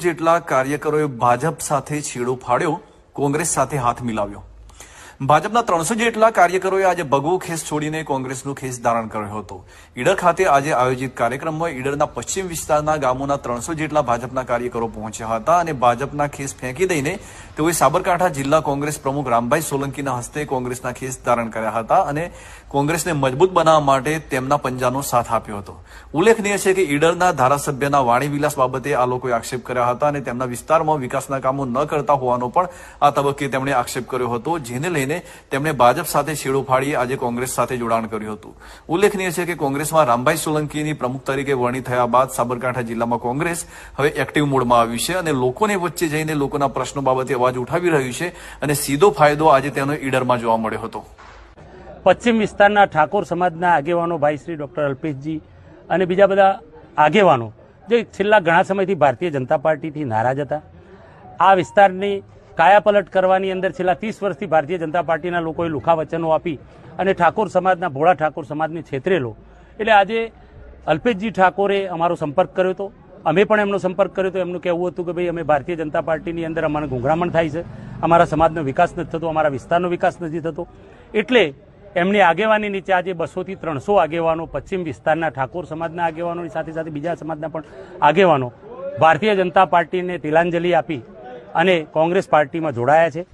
જેટલા કાર્યકરોએ ભાજપ સાથે છેડો ફાડ્યો, કોંગ્રેસ સાથે હાથ મિલાવ્યો। ભાજપના 300 જેટલા કાર્યકરોએ આજે ભગવો ખેસ છોડીને કોંગ્રેસનો ખેસ ધારણ કર્યો હતો। ઈડર ખાતે આજે આયોજિત કાર્યક્રમમાં ઈડરના પશ્ચિમ વિસ્તારના ગામોના 300 જેટલા ભાજપના કાર્યકરો પહોંચ્યા હતા અને ભાજપના ખેસ ફેંકી દઈને તેઓએ સાબરકાંઠા જિલ્લા કોંગ્રેસ પ્રમુખ રામભાઈ સોલંકીના હસ્તે કોંગ્રેસના ખેસ ધારણ કર્યા હતા અને કોંગ્રેસને મજબૂત બનાવવા માટે તેમના પંજાનો સાથ આપ્યો હતો। ઉલ્લેખનીય છે કે ઈડરના ધારાસભ્યના વાણીવિલાસ બાબતે આ લોકોએ આક્ષેપ કર્યા હતા અને તેમના વિસ્તારમાં વિકાસના કામો ન કરતા હોવાનો પણ આ તબક્કે તેમણે આક્ષેપ કર્યો હતો, જેને લઈને તેમણે ભાજપ સાથે છેડો ફાડી આજે કોંગ્રેસ સાથે જોડાણ કર્યું હતું। ઉલ્લેખનીય છે કે કોંગ્રેસમાં રામભાઈ સોલંકીની પ્રમુખ તરીકે વરણી થયા બાદ સાબરકાંઠા જિલ્લામાં કોંગ્રેસ હવે એક્ટિવ મોડમાં આવ્યું છે અને લોકોને વચ્ચે જઈને લોકોના પ્રશ્નો બાબતે અવાજ ઉઠાવી રહ્યું છે અને સીધો ફાયદો આજે તેનો ઈડરમાં જોવા મળ્યો હતો। પશ્ચિમ વિસ્તારના ઠાકોર સમાજના આગેવાનો ભાઈ શ્રી ડોક્ટર અલ્પેશજી અને બીજા બધા આગેવાનો જે છેલ્લા ઘણા સમયથી ભારતીય જનતા પાર્ટીથી નારાજ હતા, આ વિસ્તારની કાયાપલટ કરવાની અંદર છેલ્લા 30 વર્ષથી ભારતીય જનતા પાર્ટીના લોકોએ લુખા વચનો આપી અને ઠાકોર સમાજના ભોળા ઠાકોર સમાજને છેતરેલો, એટલે આજે અલ્પેશજી ઠાકોરે અમારો સંપર્ક કર્યો હતો, અમે પણ એમનો સંપર્ક કર્યો હતો। એમનું કહેવું હતું કે ભાઈ અમે ભારતીય જનતા પાર્ટીની અંદર અમને ગુંગળામણ થાય છે, અમારા સમાજનો વિકાસ નથી થતો, અમારા વિસ્તારનો વિકાસ નથી થતો, એટલે એમની આગેવાની નીચે આજે 200 થી 300 આગેવાનો પશ્ચિમ વિસ્તારના ઠાકોર સમાજના આગેવાનોની સાથે સાથે બીજા સમાજના પણ આગેવાનો ભારતીય જનતા પાર્ટીને તિલાંજલિ આપી અને કોંગ્રેસ પાર્ટીમાં જોડાયા છે।